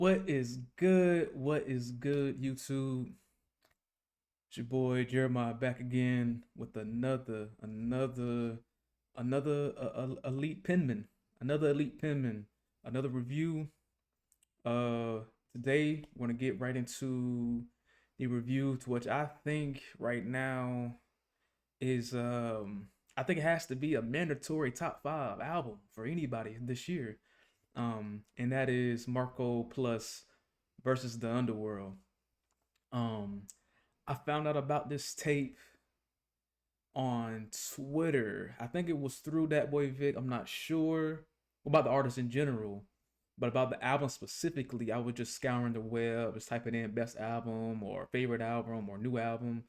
What is good? What is good, YouTube? It's your boy Jeremiah back again with another elite penman, another elite penman, another review. Uh, Today we're gonna get right into the review, to which I think right now is I think it has to be a mandatory top five album for anybody this year. And that is Marco Plus versus the Underworld. Um, I found out about this tape on Twitter. I think it was through that boy Vic. I'm not sure about the artist in general, but about the album specifically, I was just scouring the web, just typing in best album or favorite album or new album.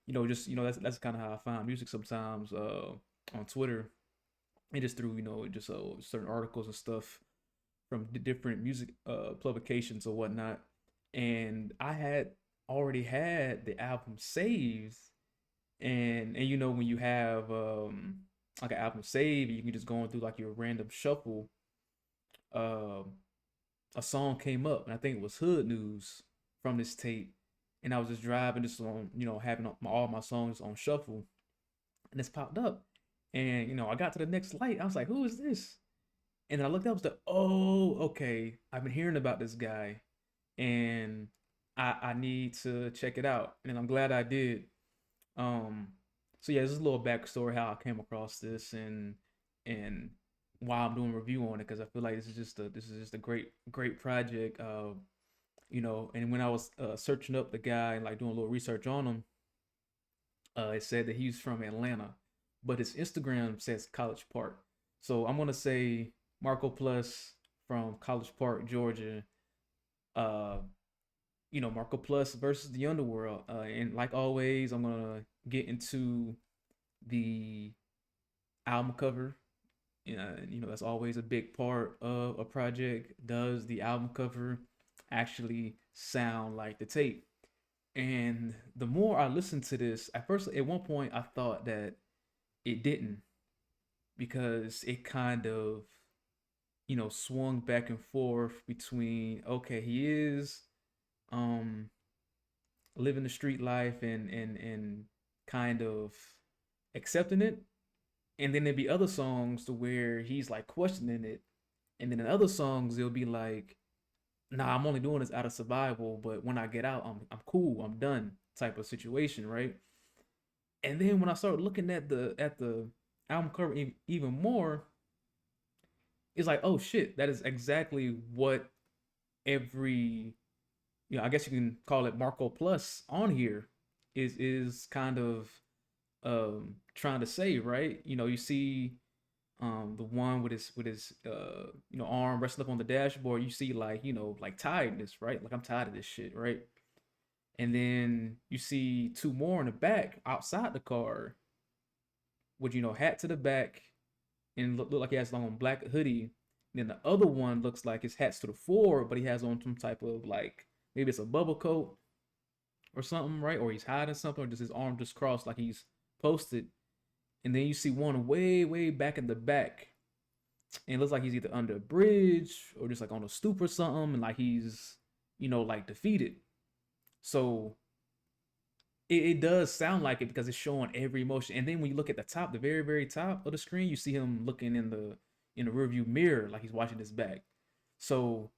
That's kind of how I find music sometimes on Twitter and just through just certain articles and stuff from different music publications or whatnot. And I had already had the album saved, and when you have like an album saved, you can just go through like your random shuffle. Uh, a song came up, and I think it was Hood News from this tape, and I was just driving this on, having all my songs on shuffle, and this popped up, and I got to the next light. I was like, "Who is this?" And then I looked up, and was like, "Oh, okay. I've been hearing about this guy, and I need to check it out." And I'm glad I did. Um, so yeah, this is a little backstory how I came across this and why I'm doing a review on it, because I feel like this is just a great project. And when I was searching up the guy and like doing a little research on him, it said that he's from Atlanta, but his Instagram says College Park. So I'm gonna say Marco Plus from College Park, Georgia. Uh, Marco Plus versus the Underworld. And like always, I'm gonna get into the album cover. That's always a big part of a project. Does the album cover actually sound like the tape? And the more I listened to this, at one point, I thought that it didn't, because it kind of, swung back and forth between, okay, he is um living the street life and kind of accepting it, and then there'd be other songs to where he's like questioning it, and then in other songs it'll be like, nah, I'm only doing this out of survival, but when I get out, I'm cool, I'm done, type of situation, right? And then when I started looking at the album cover even more, it's like, oh shit, that is exactly what every, I guess you can call it Marco Plus on here is kind of trying to say, right? You see the one with his arm resting up on the dashboard. You see, like, like tiredness, right? Like, I'm tired of this shit, right? And then you see two more in the back outside the car with, hat to the back, and look like he has on black hoodie. And then the other one looks like his hat's to the forward, but he has on some type of, like, maybe it's a bubble coat or something, right? Or he's hiding something, or just his arm just crossed like he's posted. And then you see one way back in the back, and it looks like he's either under a bridge or just like on a stoop or something, and like he's, like defeated. So it does sound like it because it's showing every emotion. And then when you look at the top, the very top of the screen, you see him looking in the rearview mirror like he's watching his back. So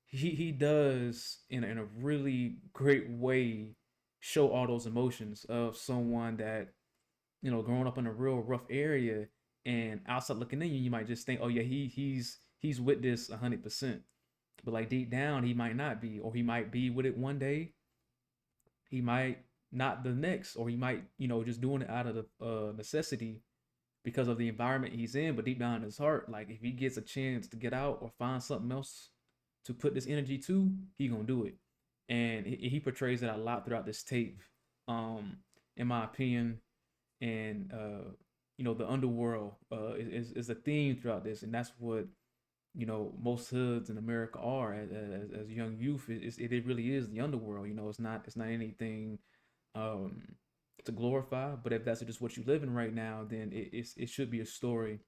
he does in a really great way show all those emotions of someone that, growing up in a real rough area, and outside looking in, you might just think, oh yeah, he's with this 100%, but like deep down, he might not be, or he might be with it one day, he might not the next, or he might, just doing it out of the necessity because of the environment he's in. But deep down in his heart, like, if he gets a chance to get out or find something else to put this energy to, he gonna do it. And he portrays that a lot throughout this tape, um, in my opinion. And the underworld is a theme throughout this, and that's what, most hoods in America are as young youth. It really is the underworld. It's not anything um to glorify, but if that's just what you live in right now, then it should be a story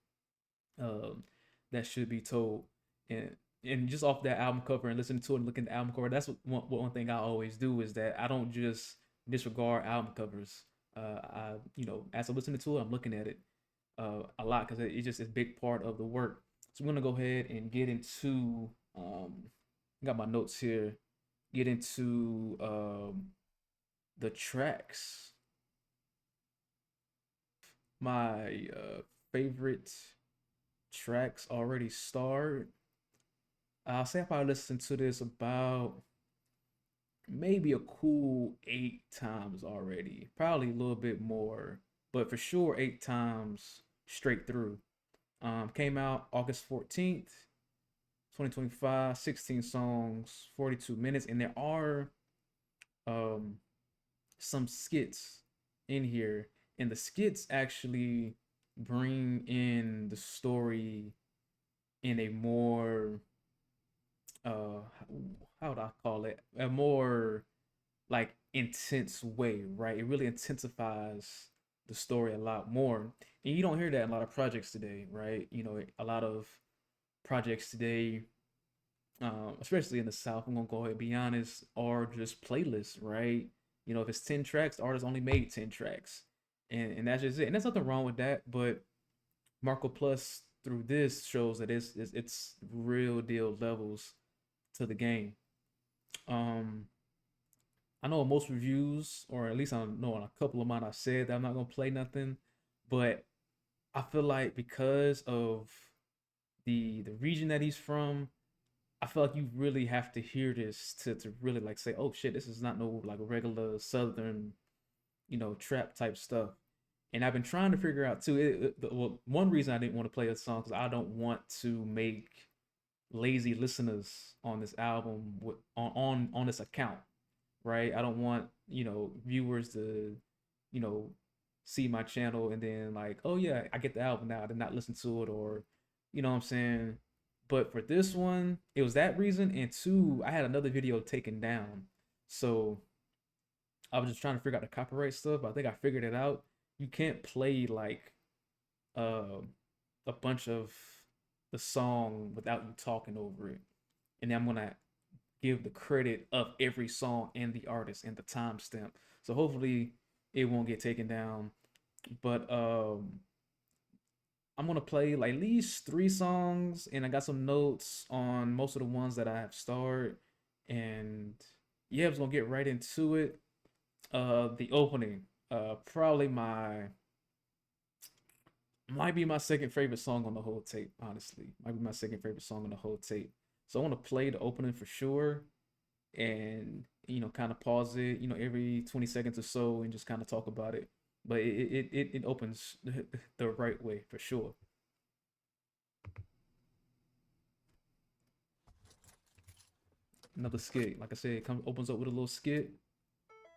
um that should be told. And and just off that album cover and listening to it and looking at the album cover, that's one thing I always do is that I don't just disregard album covers. I as I'm listening to it, I'm looking at it a lot because it's just a big part of the work. So I'm gonna go ahead and get into got my notes here. Get into the tracks. My favorite tracks already start. I'll say I probably listened to this about maybe a cool 8 times already. Probably a little bit more, but for sure 8 times straight through. Came out August 14th, 2025, 16 songs, 42 minutes, and there are some skits in here, and the skits actually bring in the story in a more how would I call it? A more like intense way, right? It really intensifies the story a lot more. And you don't hear that in a lot of projects today, right? A lot of projects today, especially in the South, I'm gonna go ahead and be honest, are just playlists, right? If it's 10 tracks, the artist only made 10 tracks. And that's just it. And there's nothing wrong with that, but Marco Plus through this shows that it's real deal levels to the game. I know in most reviews, or at least I know on a couple of mine, I said that I'm not gonna play nothing, but I feel like because of the region that he's from, I feel like you really have to hear this to really like say, oh shit, this is not no like regular Southern, trap type stuff. And I've been trying to figure out too. Well, one reason I didn't want to play a song because I don't want to make lazy listeners on this album on this account, right? I don't want viewers to see my channel and then like, oh yeah, I get the album now, I did not listen to it, or what I'm saying. But for this one, it was that reason, and two, I had another video taken down, so I was just trying to figure out the copyright stuff. I think I figured it out. You can't play like a bunch of the song without you talking over it. And then I'm gonna give the credit of every song and the artist and the timestamp. So hopefully it won't get taken down. But I'm gonna play like at least 3 songs, and I got some notes on most of the ones that I have starred. And yeah, I was gonna get right into it. The opening, probably might be my second favorite song on the whole tape. Honestly, might be my second favorite song on the whole tape. So I want to play the opening for sure, and kind of pause it, every 20 seconds or so, and just kind of talk about it. But it opens the right way for sure. Another skit, like I said, it opens up with a little skit.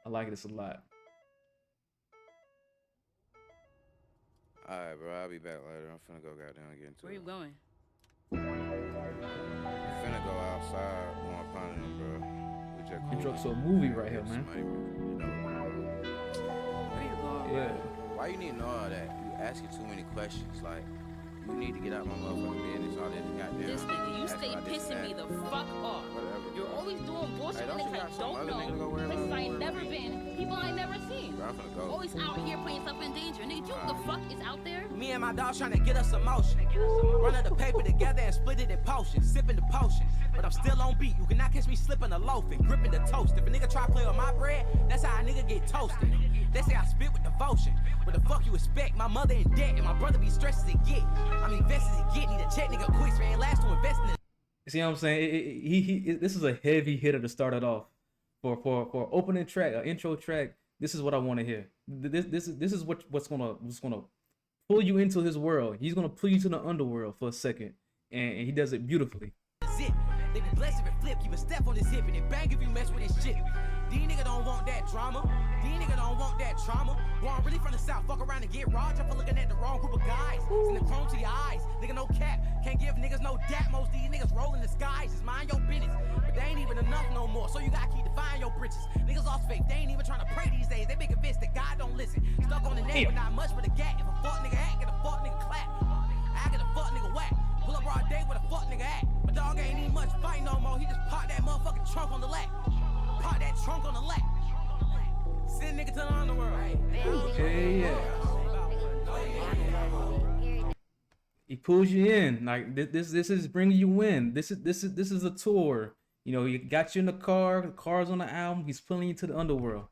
I like this a lot. Alright, bro, I'll be back later. I'm finna go goddamn get into Where it. you going? I'm finna go outside with my partner, bro. We just cool. Intro to a movie right here, man. Where you going, Yeah. Why you need to know all that? You asking too many questions. Like, you need to get out my motherfucking business. All this goddamn. This nigga, you stay pissing me the fuck off. Whatever. You're always doing bullshit Hey, don't niggas you I got some don't other nigga to go know, wherever places you I ain't wanna never go? been, people I ain't never seen. Bro, I'm finna go. Always out here putting yourself in danger. Nigga, you the fuck is out there? Me and my dogs trying to get us some motion. Running the paper together and split it in potions. Sipping the potion. But I'm still on beat. You cannot catch me slipping a loaf and gripping the toast. If a nigga try to play on my bread, that's how a nigga get toasted. They say I spit with devotion. What the fuck you expect? My mother in debt and my brother be stressed as it get. I'm invested as it get. Need a check, nigga, quick. So ain't last to invest in it. See what I'm saying? This is a heavy hitter to start it off. For opening track, intro track, this is what I want to hear. This is what's gonna pull you into his world. He's gonna pull you to the underworld for a second, and he does it beautifully. Zip. They be blessed if it flip. Keep a step on his hip and it bang if you mess with his shit. These niggas don't want that drama. These niggas don't want that trauma. Boy, I'm really from the south. Fuck around and get robbed. I'm for looking at the wrong group of guys. Send the chrome to your eyes. Nigga, no cap. Can't give niggas no dap. Most these niggas rolling the skies. Just mind your business. But they ain't even enough no more. So you gotta keep defying your britches. Niggas lost faith. They ain't even trying to pray these days. They be convinced that God don't listen. Stuck on the name, but not much with a gat. If a fuck nigga act, get a fuck nigga clap. I get a fuck nigga whack. Pull up broad day where the fuck nigga at. My dog ain't need much fight no more. He just popped that motherfucking trunk on the lap. Pop that trunk on the lap. Send nigga to the underworld. Yeah. He pulls you in. Like this is bringing you in. This is a tour. You know, he got you in the car's on the album. He's pulling you to the underworld.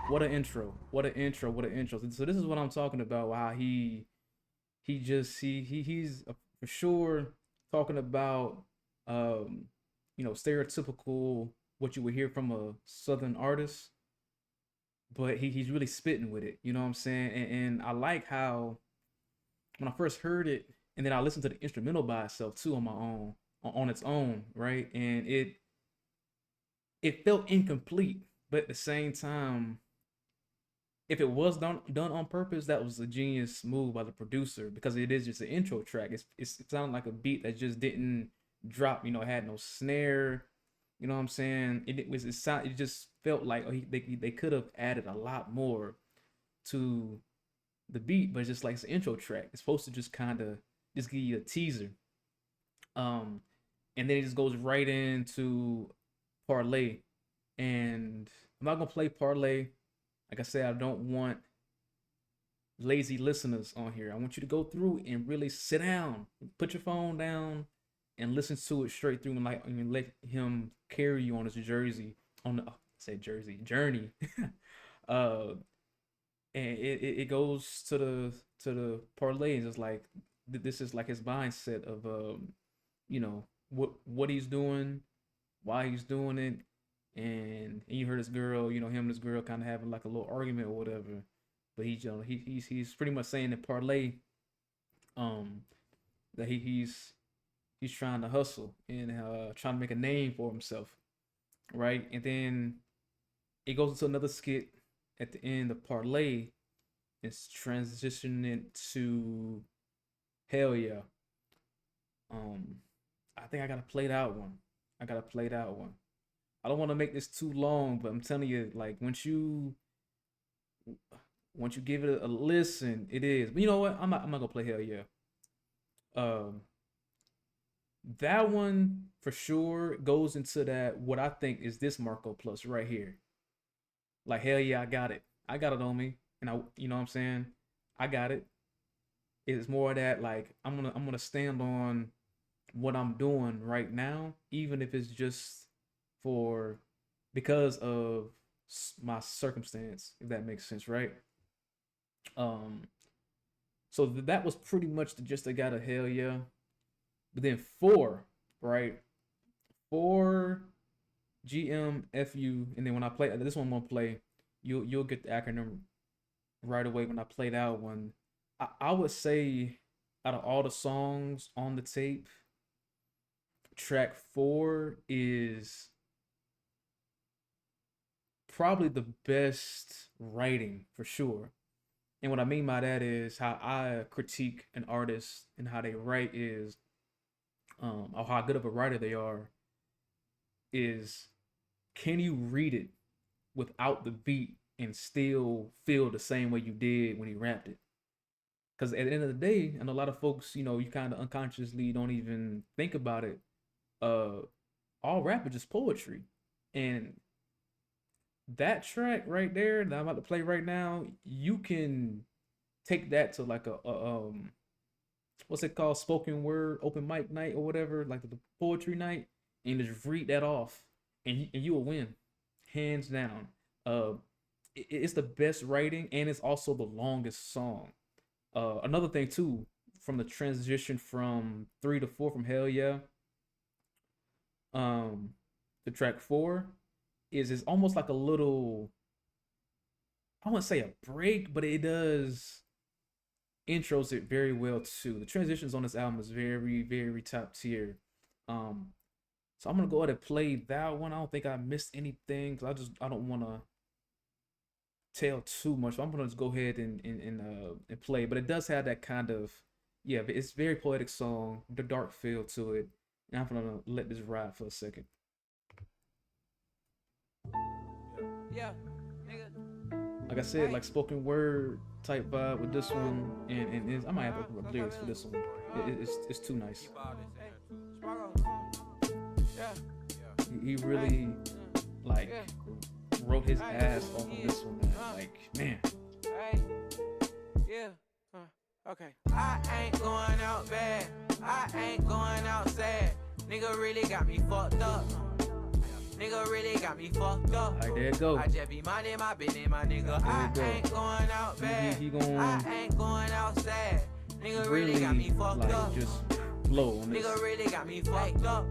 What an intro. What an intro. What an intro. So this is what I'm talking about. How he's for sure talking about you know, stereotypical what you would hear from a southern artist, but he's really spitting with it. You know what I'm saying? And I like how when I first heard it, and then I listened to the instrumental by itself too on my own, on its own, right? And it felt incomplete, but at the same time, if it was done on purpose, that was a genius move by the producer, because it is just an intro track. It sounded like a beat that just didn't drop. You know, it had no snare. You know what I'm saying? It just felt like they could have added a lot more to the beat, but it's just like it's an intro track. It's supposed to just kind of just give you a teaser. And then it just goes right into Parlay. And I'm not gonna play Parlay. Like I said, I don't want lazy listeners on here. I want you to go through and really sit down, put your phone down, and listen to it straight through, and let him carry you on his journey. And it goes to the parlay, and it's like this is like his mindset of you know, what he's doing, why he's doing it. And you heard this girl, you know, him and this girl kind of having like a little argument or whatever, but he's pretty much saying that Parlay, that he's trying to hustle and trying to make a name for himself, right? And then it goes into another skit at the end of Parlay. It's transitioning to Hell Yeah. I think I gotta play that one. I don't want to make this too long, but I'm telling you, like once you give it a listen, it is. But you know what? I'm not gonna play Hell Yeah. That one for sure goes into that what I think is this Marco Plus right here. Like Hell Yeah, I got it on me, and you know what I'm saying, I got it. It's more of that like I'm gonna stand on what I'm doing right now, even if it's just because of my circumstance, if that makes sense, right? So that was pretty much the gist I got of Hell Yeah. But then 4, right? 4 GMFU, and then when I play this one, I'm gonna play, you'll get the acronym right away when I play that one. I would say out of all the songs on the tape, track 4 is probably the best writing for sure. And what I mean by that is how I critique an artist and how they write is, or how good of a writer they are, is can you read it without the beat and still feel the same way you did when he rapped it? Because at the end of the day, and a lot of folks, you know, you kind of unconsciously don't even think about it. All rap is just poetry, and that track right there that I'm about to play right now, you can take that to like a what's it called, spoken word open mic night or whatever, like the poetry night, and just read that off, and you will win, hands down. It's the best writing, and it's also the longest song. Another thing too, from the transition from 3 to 4 from Hell Yeah, to track 4 is almost like a little, I wouldn't say a break, but it does intros it very well too. The transitions on this album is very, very top tier. So I'm gonna go ahead and play that one. I don't think I missed anything because I don't want to tell too much. So I'm gonna just go ahead and play. But it does have that kind of, yeah, it's very poetic song, the dark feel to it. And I'm gonna let this ride for a second. Yeah, nigga. Like I said, like spoken word type vibe with this one, and I might have to open up lyrics for this one. It's too nice. He really like wrote his ass off of this one, man. Like, man. Yeah. Okay. I ain't going out bad. I ain't going out sad. Nigga really got me fucked up. Nigga really got me fucked up. Alright, there it go. I just be minding my business, my nigga. I ain't going out bad. I ain't going out sad. Nigga really got me fucked like, up. Just blow on this. Nigga really got me fucked up.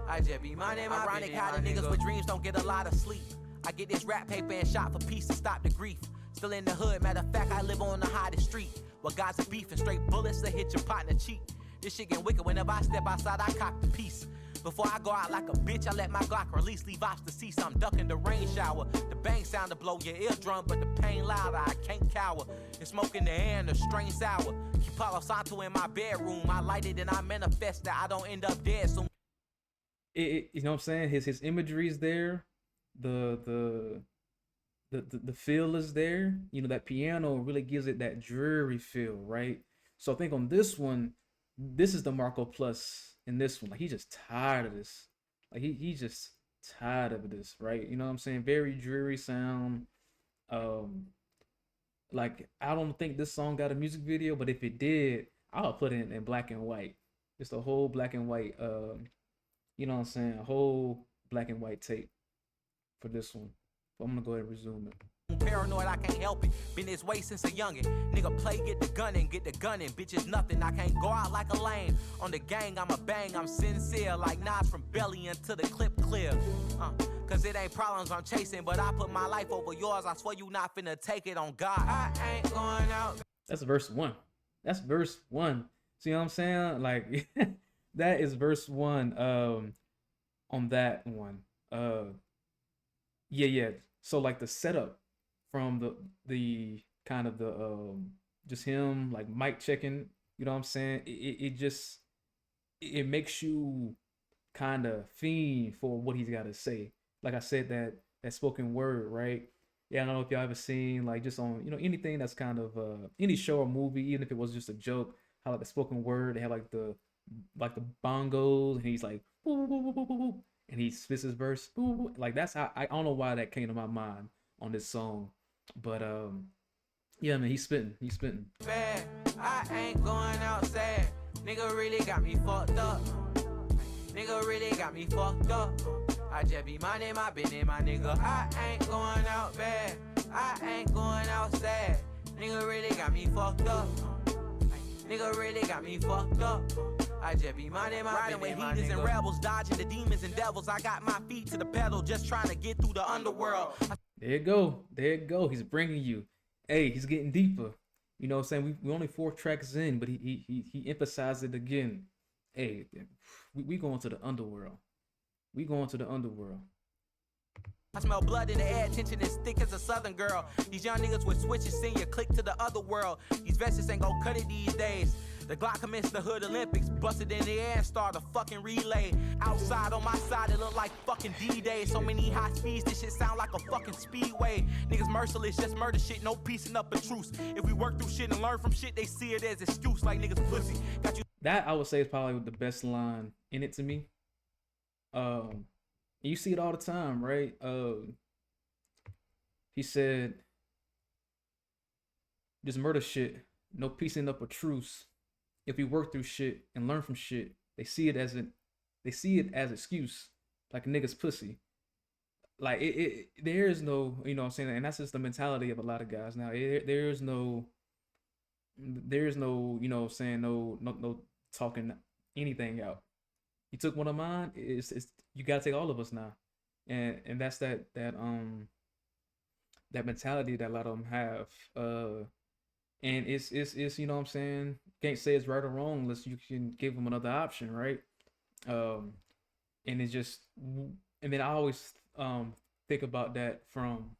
I just be minding my business. Ironic how the niggas with dreams don't get a lot of sleep. I get this rap paper and shot for peace to stop the grief. Still in the hood, matter of fact, I live on the hottest street. Where guys are beefing, straight bullets that hit your partner cheek. This shit get wicked whenever I step outside, I cock the piece. Before I go out like a bitch, I let my Glock release, leave ops to cease. I'm ducking the rain shower. The bang sound to blow your eardrum, but the pain louder, I can't cower. And smoke in the air and the strain sour. Keep Palo Santo in my bedroom. I light it and I manifest that I don't end up dead soon. You know what I'm saying? His imagery is there. The feel is there. You know, that piano really gives it that dreary feel, right? So I think on this one, this is the Marco Plus in this one. Like, he's just tired of this. Like, he's just tired of this, right? You know what I'm saying? Very dreary sound. Like, I don't think this song got a music video, but if it did, I'll put it in black and white. Just a whole black and white, you know what I'm saying? A whole black and white tape for this one. But I'm gonna go ahead and resume it. Paranoid, I can't help it. Been this way since a youngin'. Nigga play, get the gunnin', bitch is nothing. I can't go out like a lame. On the gang, I'm a bang, I'm sincere. Like Nas from Belly until the clip clear. Cause it ain't problems I'm chasing, but I put my life over yours. I swear you not finna take it on God. I ain't going out. That's verse 1. That's verse 1. See what I'm saying? Like, that is verse 1 on that one. Yeah. So like the setup from the kind of the just him like mic checking, you know what I'm saying? It just it makes you kind of fiend for what he's got to say. Like I said, that spoken word, right? Yeah, I don't know if y'all ever seen like just on, you know, anything that's kind of any show or movie, even if it was just a joke, how like the spoken word, they have like the bongos, and he's like woo, woo, woo, woo, woo, woo, and he spits his verse. Woo, woo. Like that's how I don't know why that came to my mind on this song, but yeah, man, he's spitting. Bad. I ain't going out sad. Nigga really got me fucked up. Nigga really got me fucked up. I just be minding my business, my nigga. I ain't going out bad. I ain't going out sad. Nigga really got me fucked up. Nigga really got me fucked up. I just be minding my business, with heathens and rebels, dodging the demons and devils. I got my feet to the pedal, just trying to get through the underworld. There you go. He's bringing you. Hey, he's getting deeper. You know what I'm saying? We only 4 tracks in, but he emphasized it again. Hey, we going to the underworld. We going to the underworld. I smell blood in the air, tension as thick as a southern girl. These young niggas with switches send your click to the other world. These vests ain't gon' cut it these days. The Glock commenced the Hood Olympics, busted in the air and start a fucking relay. Outside on my side, it look like fucking D-Day. So many high speeds, this shit sound like a fucking speedway. Niggas merciless, just murder shit, no piecing up a truce. If we work through shit and learn from shit, they see it as excuse, like niggas pussy. Got you. That I would say is probably the best line in it to me. You see it all the time, right? He said, "Just murder shit, no piecing up a truce. If we work through shit and learn from shit, they see it as excuse, like a nigga's pussy." Like there is no, you know what I'm saying, and that's just the mentality of a lot of guys now. There is no, you know what I'm saying, no talking anything out. You took one of mine, it's you gotta take all of us now. And that's that mentality that a lot of them have. And it's you know what I'm saying, can't say it's right or wrong unless you can give them another option, right? and it's just, and then I always think about that from,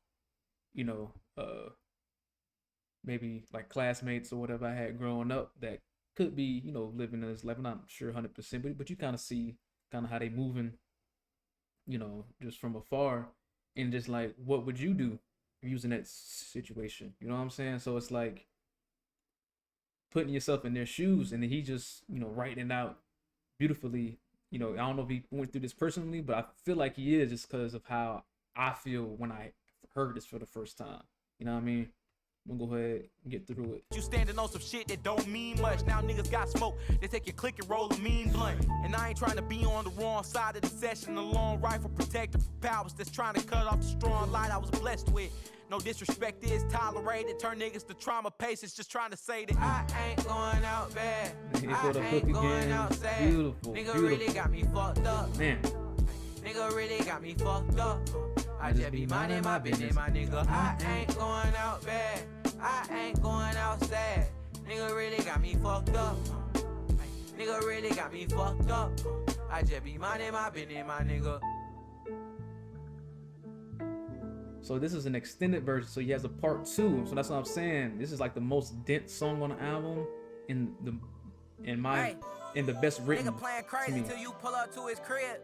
you know, maybe like classmates or whatever I had growing up that could be, living in this life. I'm not sure 100%, but you kind of see kind of how they moving, just from afar, and just like, what would you do using that situation? You know what I'm saying? So it's like putting yourself in their shoes, and then he just, writing it out beautifully. I don't know if he went through this personally, but I feel like he is, just because of how I feel when I heard this for the first time. You know what I mean? I'm gonna go ahead and get through it. You standing on some shit that don't mean much. Now niggas got smoke. They take your click and roll a mean blunt. And I ain't trying to be on the wrong side of the session. A long rifle protected for powers that's trying to cut off the strong light I was blessed with. No disrespect is tolerated. Turn niggas to trauma patients. Just trying to say that I ain't going out bad. I ain't going out sad. Beautiful. Nigga really got me fucked up. Man. Nigga really got me fucked up. I just be minding my business, my nigga. I ain't going out bad. I ain't going out sad. Nigga really got me fucked up. Nigga really got me fucked up. I just be minding my business, my nigga. So this is an extended version, so he has a part 2. So that's what I'm saying. This is like the most dense song on the album, in the best written. Nigga playing crazy till you pull up to his crib.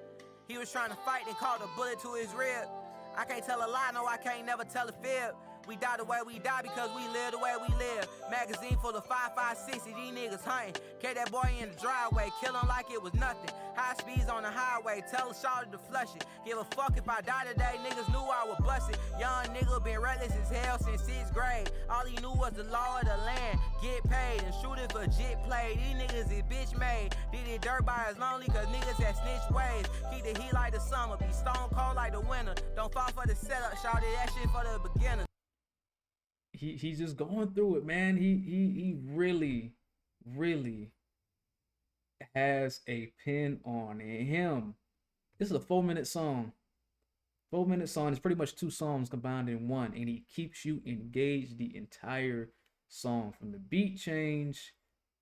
He was trying to fight and caught a bullet to his rib. I can't tell a lie, no, I can't never tell a fib. We die the way we die because we live the way we live. Magazine full of 5.56, these niggas hunting. Carry that boy in the driveway, kill him like it was nothing. High speeds on the highway, tell a shawty to flush it. Give a fuck if I die today, niggas knew I would bust it. Young nigga been reckless as hell since 6th grade. All he knew was the law of the land. Get paid and shoot it for jit play. These niggas is bitch made. Did it dirt by his lonely cause niggas had snitch ways. Keep the heat like the summer, be stone cold like the winter. Don't fall for the setup, shawty, that shit for the beginners. He's just going through it, man. He really, really has a pin on him. This is a 4-minute song. 4-minute song is pretty much 2 songs combined in one, and he keeps you engaged the entire song, from the beat change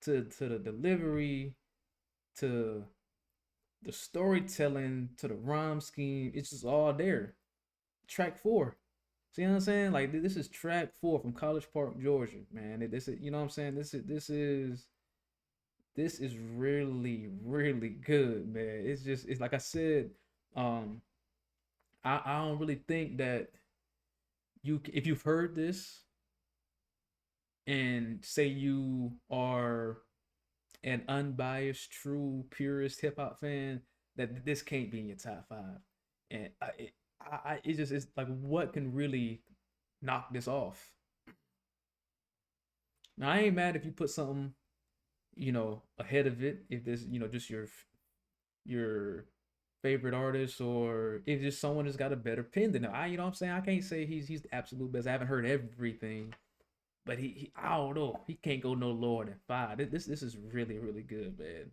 to the delivery to the storytelling to the rhyme scheme. It's just all there. Track 4. See what I'm saying? Like, this is track 4 from College Park, Georgia, man. This is, you know what I'm saying? This is really, really good, man. It's like I said, I don't really think that if you've heard this and say you are an unbiased, true, purist hip hop fan, that this can't be in your top 5. And it's like, what can really knock this off? Now, I ain't mad if you put something, ahead of it, if this, just your favorite artist, or if just someone has got a better pen than him. You know what I'm saying? I can't say he's the absolute best. I haven't heard everything, but he I don't know. He can't go no lower than 5. This is really, really good, man.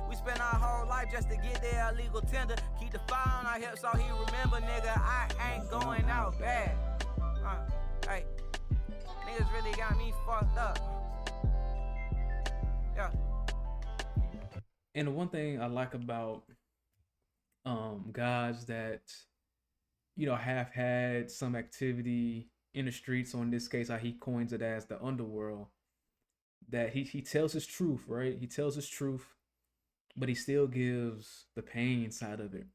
We spent our whole life just to get their illegal tender. Keep the fire on our hips so he remember, nigga, I ain't going out bad. Hey, niggas really got me fucked up. Yeah. And the one thing I like about guys that, have had some activity in the streets, or in this case, how he coins it as the underworld, that he tells his truth, right? He tells his truth, but he still gives the pain side of it,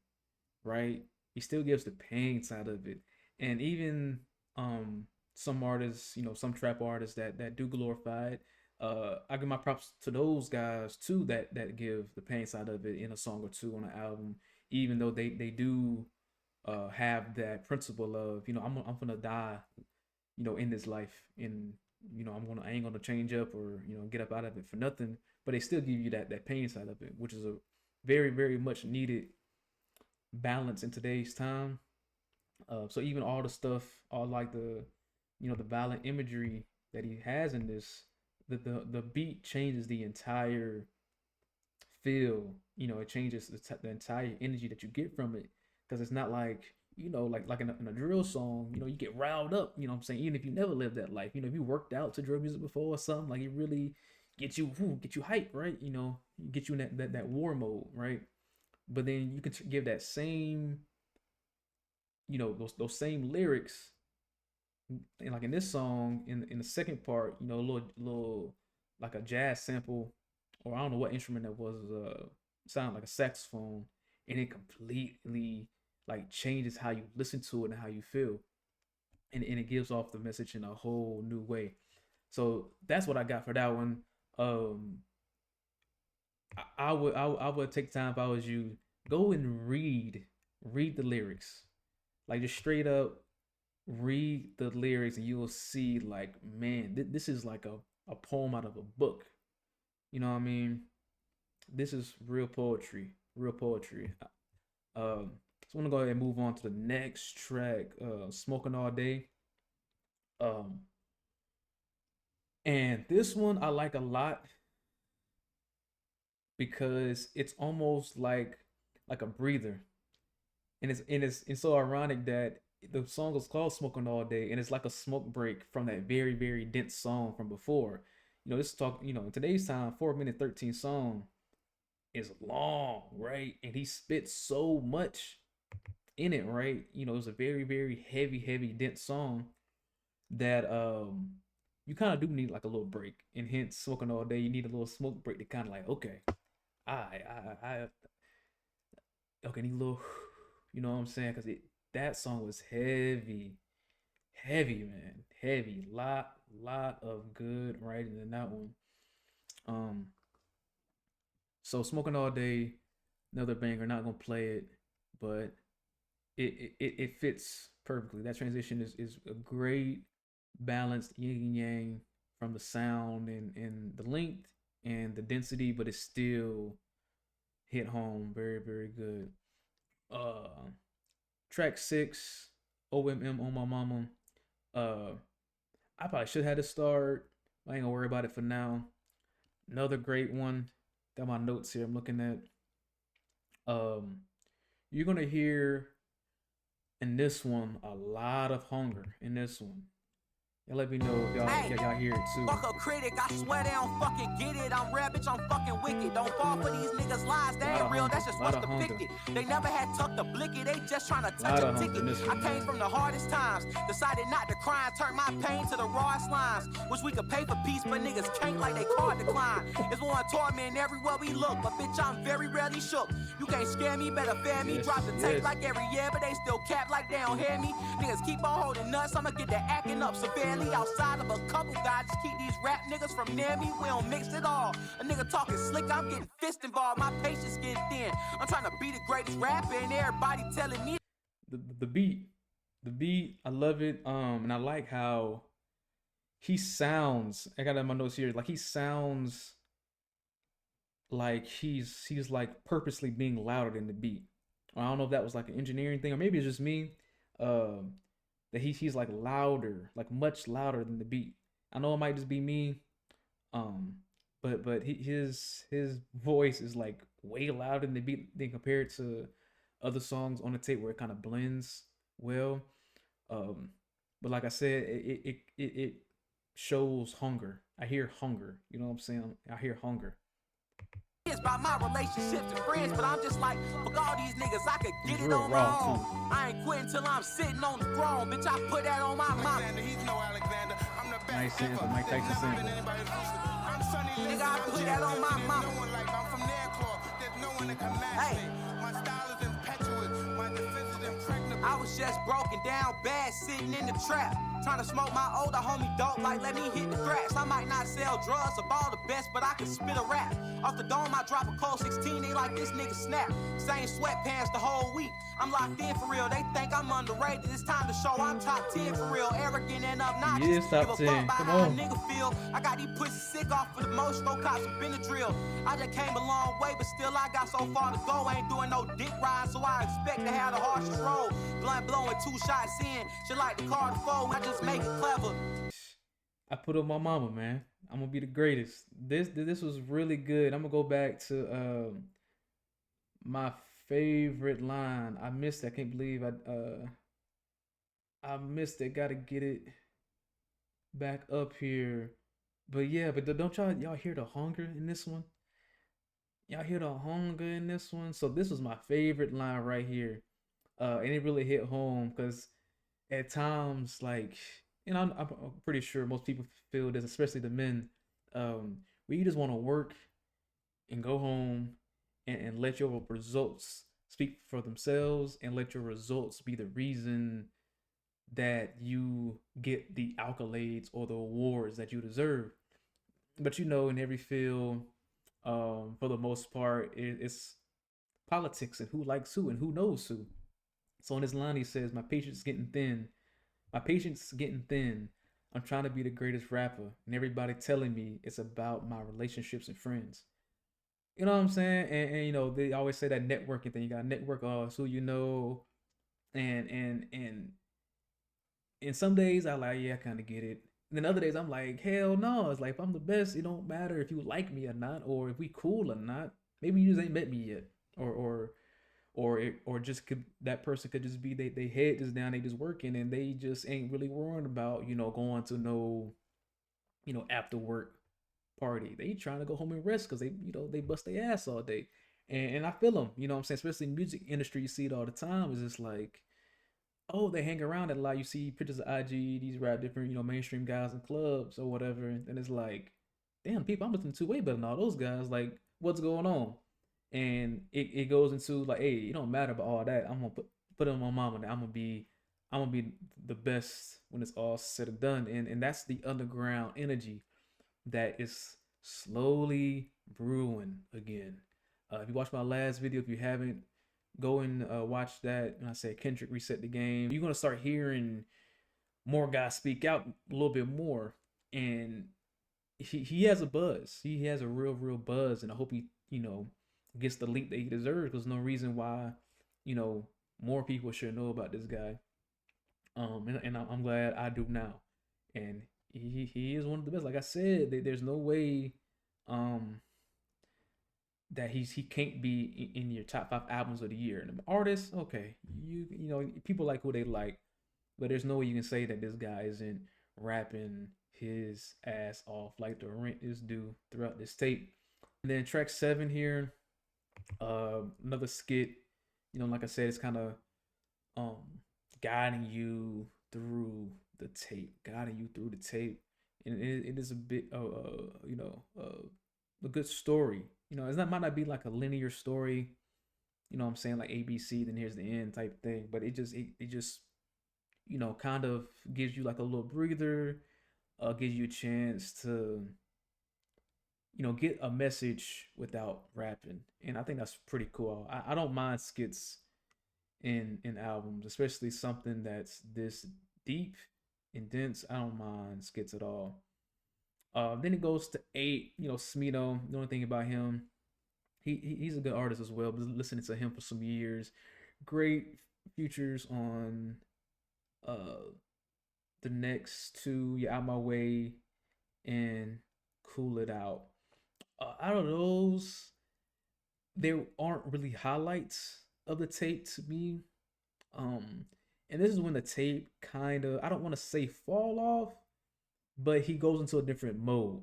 right? He still gives the pain side of it. And even some artists, some trap artists that do glorify it, I give my props to those guys too, that give the pain side of it in a song or two on an album, even though they do have that principle of, I'm gonna die, in this life, and I ain't gonna change up or get up out of it for nothing. But they still give you that pain side of it, which is a very, very much needed balance in today's time. So even all the stuff, all like the the violent imagery that he has in this, the beat changes the entire feel. It changes the entire energy that you get from it, because it's not like, like in a drill song, you get riled up, what I'm saying, even if you never lived that life, if you worked out to drill music before or something, like, it really get you hype, right? Get you in that war mode, right? but then you can give that same, those same lyrics, and like in this song, in the second part, a little like a jazz sample, or I don't know what instrument that was, sound like a saxophone, and it completely like changes how you listen to it and how you feel, and it gives off the message in a whole new way. So that's what I got for that one. Um, I would take time if I was you. Go and read the lyrics, like just straight up read the lyrics, and you will see like, man, this is like a poem out of a book. You know what I mean? This is real poetry, real poetry. So I'm gonna go ahead and move on to the next track, "Smoking All Day." Um, and this one I like a lot because it's almost like a breather, and it's so ironic that the song is called "Smoking All Day," and it's like a smoke break from that very very dense song from before. This talk. In today's time, 4 minute 13 song is long, right? And he spits so much in it, right? It was a very very heavy heavy dense song that you kind of do need like a little break, and hence "Smoking All Day." You need a little smoke break to kind of like, okay, I okay, need a little, you know what I'm saying? Because that song was heavy, heavy, man, heavy. Lot of good writing in that one. Um, so "Smoking All Day," another banger. Not gonna play it, but it fits perfectly. That transition is a great balanced yin and yang from the sound and the length and the density, but it still hit home very very good. Uh, Track 6, OMM on My Mama. Uh, I probably should have to start. I ain't gonna worry about it for now. Another great one. Got my notes here. I'm looking at. Um, you're gonna hear in this one a lot of hunger in this one. And let me know if y'all hear it too. Fuck a critic, I swear they don't fucking get it. I'm rare, bitch, I'm fucking wicked. Don't fall for these niggas' lies, they ain't real, that's just what's depicted. They never had tucked a blicky, they just trying to touch a ticket. I came from the hardest times, decided not to cry and turn my pain to the rawest lines. Wish we could pay for peace, but niggas can't like they card decline. It's one torment everywhere we look, but bitch, I'm very rarely shook. You can't scare me, better fear me. Drop the tape like every year, but they still cap like they don't hear me. Niggas keep on holding nuts, I'ma get that acting up severely. Outside of a couple guys, just keep these rap niggas from near me. We don't mix it all. A nigga talking slick, I'm getting fist involved. My patience getting thin. I'm trying to be the greatest rapper, and everybody telling me. The beat, I love it. And I like how he sounds. I got it in my notes here. Like he sounds like he's like purposely being louder than the beat. I don't know if that was like an engineering thing, or maybe it's just me. That he's like louder, like much louder than the beat. I know it might just be me, but his voice is like way louder than the beat than compared to other songs on the tape where it kind of blends well. Um, but like I said, it shows hunger. I hear hunger. You know what I'm saying? I hear hunger. It's about my relationships and friends, but I'm just like, fuck all these niggas, I could get it on my own. I ain't quitting till I'm sitting on the throne, bitch, I put that on my mama. Nice sample, Mike Tyson sample. Nigga, I put that on my mama. Hey. I was just broken down bad, sitting in the trap. Trying to smoke my older homie dope, like let me hit the thrash. I might not sell drugs or ball the best, but I can spit a rap. Off the dome, I drop a cold 16, they like this nigga snap. Same sweatpants the whole week. I'm locked in for real, they think I'm underrated. It's time to show I'm top 10 for real. Arrogant and obnoxious. Yes, top 10. Come on. Nigga feel. I got these pussies sick off for the most, no cops have been a drill. I just came a long way, but still I got so far to go. Ain't doing no dick ride, so I expect to have the harshest road. Blunt blowing 2 shots in, shit like the car to fold. I just make it clever. I put up my mama, man. I'm gonna be the greatest. This was really good. I'm gonna go back to my favorite line. I missed it. I can't believe I missed it. Gotta get it back up here. But yeah, but don't y'all hear the hunger in this one? Y'all hear the hunger in this one? So this was my favorite line right here. And it really hit home because at times, like, I'm pretty sure most people feel this, especially the men, where you just want to work and go home and let your results speak for themselves and let your results be the reason that you get the accolades or the awards that you deserve. But in every field, for the most part, it's politics and who likes who and who knows who. So in this line, he says, "My patience is getting thin. My patience is getting thin. I'm trying to be the greatest rapper, and everybody telling me it's about my relationships and friends." You know what I'm saying? And they always say that networking thing. You got to network, who you know, and some days I like, yeah, I kind of get it. And then other days I'm like, hell no. It's like if I'm the best, it don't matter if you like me or not, or if we cool or not. Maybe you just ain't met me yet, or just could that person could just be they head just down, they just working, and they just ain't really worrying about going to no after work party. They trying to go home and rest because they bust their ass all day, and I feel them. You know what I'm saying? Especially in the music industry, you see it all the time. It's just like, oh, they hang around a lot. You see pictures of IG, these rap different, mainstream guys in clubs or whatever. And it's like, damn, people, I'm listening to way better than all those guys. Like, what's going on? And it goes into like, hey, it don't matter about all that. I'm gonna put it on my mama. I'm gonna be the best when it's all said and done. And that's the underground energy that is slowly brewing again. If you watch my last video, if you haven't, go and watch that. And I said Kendrick reset the game. You're gonna start hearing more guys speak out a little bit more, and he has a buzz. He has a real buzz, and I hope he gets the leap that he deserves. There's no reason why you know more people should know about this guy. And I'm glad I do now, and he is one of the best. Like I said, there's no way um that he can't be in your top 5 albums of the year. And artists, okay, people like who they like, but there's no way you can say that this guy isn't rapping his ass off like the rent is due throughout this tape. And then track 7 here, another skit. Like I said, it's kind of um guiding you through the tape, and it is a bit a good story. It's not might not be like a linear story. What I'm saying, like ABC, then here's the end type thing, but it just kind of gives you like a little breather, gives you a chance to get a message without rapping, and I think that's pretty cool. I don't mind skits in albums, especially something that's this deep and dense. I don't mind skits at all. Then it goes to 8. Smino. The only thing about him, he's a good artist as well. Been listening to him for some years. Great features on uh the next two. Yeah, Out My Way and Cool It Out. Out of those, there aren't really highlights of the tape to me. Um, and this is when the tape kind of, I don't want to say fall off, but he goes into a different mode,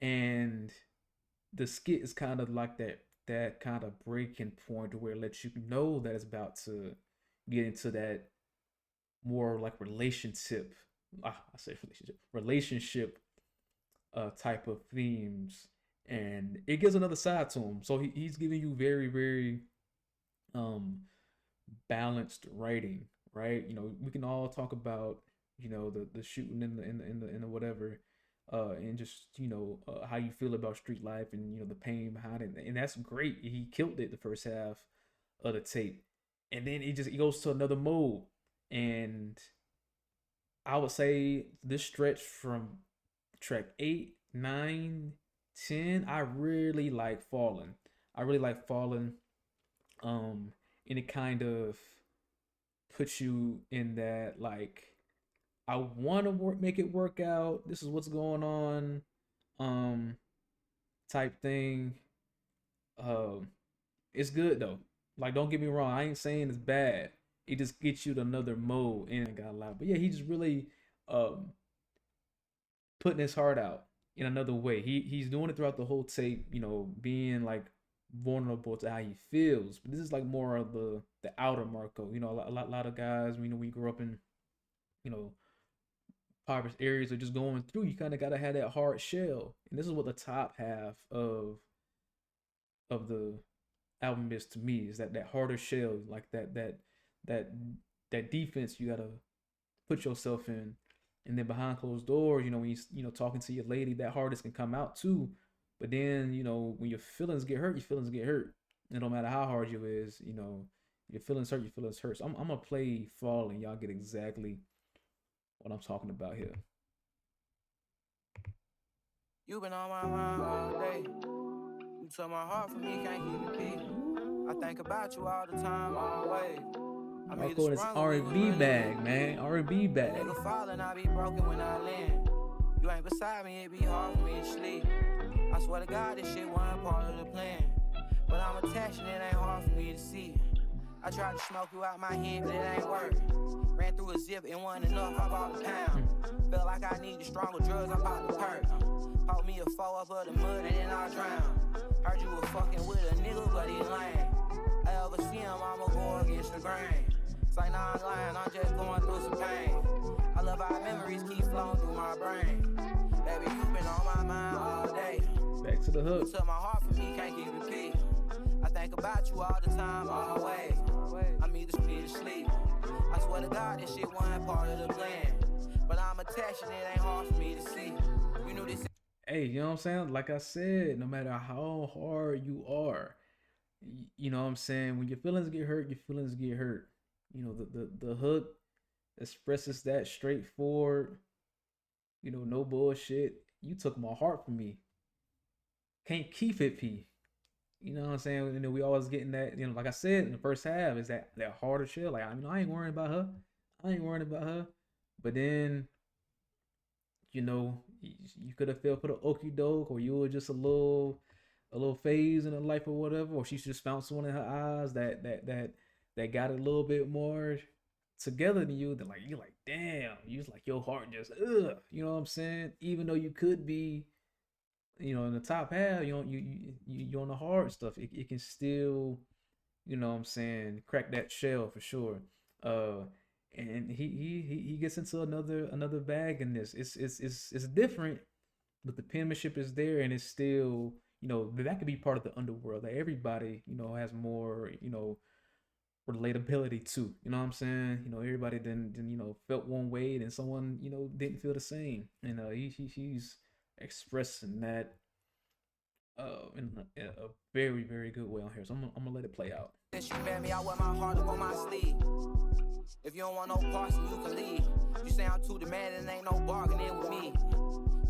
and the skit is kind of like that kind of breaking point where it lets you know that it's about to get into that more like relationship. I say relationship type of themes, and it gives another side to him. So he's giving you very very um balanced writing, right? We can all talk about the shooting in the whatever, and just how you feel about street life and the pain behind it, and that's great. He killed it the first half of the tape, and then he goes to another mode, and I would say this stretch from track 8, 9, 10, I really like Falling. I really like Falling. And it kind of puts you in that, like, I want to make it work out. This is what's going on, um, type thing. Um, it's good though. Like, don't get me wrong. I ain't saying it's bad. It just gets you to another mode, and I got a lot. But yeah, he just really um putting his heart out. in another way. He's doing it throughout the whole tape, you know, being like vulnerable to how he feels. But this is like more of the outer Marco. You know, a lot of guys, you know, we grew up in, you know, impoverished areas or just going through, you kind of gotta have that hard shell. And this is what the top half of the album is to me, is that harder shell, like that that defense you gotta put yourself in. And then behind closed doors, you know, when you know, talking to your lady, that hardest can come out too. But then, you know, when your feelings get hurt, your feelings get hurt. And no matter how hard you is, you know, your feelings hurt, your feelings hurt. So I'm gonna play Fall and y'all get exactly what I'm talking about here. You been on my mind all day. You took my heart from me, can't keep it peace. I think about you all the time, always. I'm either Marco in his sprung or you was R&B really bag, weak. man. R&B bag. Nigga falling, I be broken when I land. You ain't beside me, it be hard for me to sleep. I swear to God, this shit wasn't part of the plan. But I'm attached and it ain't hard for me to see. I tried to smoke you out my head, but it ain't work. Ran through a zip, it wasn't enough, I bought a pound. Felt like I needed stronger drugs, I bought the perk. Poked me a four up of the mud and then I drowned. Heard you was fucking with a nigga, but he lame. I ever see him, I'ma go against the grain. It's like, nah, I'm lying, I'm just going through some pain. I love how memories keep flowing through my brain. Baby, you been on my mind all day. Back to the hook. You took my heart from me, can't keep it peace. I think about you all the time, always. I'm either speed or sleep. I swear to God, this shit wasn't part of the plan. But I'm attached and it ain't hard for me to see. You knew this. Hey, you know what I'm saying? Like I said, no matter how hard you are, you know what I'm saying? When your feelings get hurt, your feelings get hurt. You know, the hook expresses that straightforward, you know, no bullshit. You took my heart from me. Can't keep it, P. You know what I'm saying? And then we always getting that, you know, like I said in the first half, is that harder shit. Like, I mean, I ain't worrying about her. I ain't worrying about her. But then, you know, you could have fell for the okie doke, or you were just a little phase in her life or whatever, or she just found someone in her eyes that got a little bit more together than you. That like you're like, damn, you was like your heart just you know what I'm saying? Even though you could be, you know, in the top half, you know, you on the hard stuff, it can still, you know what I'm saying, crack that shell for sure. Uh and he gets into another bag in this. It's different, but the penmanship is there, and it's still, you know, that could be part of the underworld that everybody, you know, has more, you know, relatability to. You know what I'm saying? You know, everybody then you know, felt one way, and someone, you know, didn't feel the same. And he's expressing that in a very, very good way on here. So I'm gonna let it play out. Since you met me, I wear my heart up on my sleeve. If you don't want no parts, then you can leave. You say I'm too demanding, ain't no bargaining with me.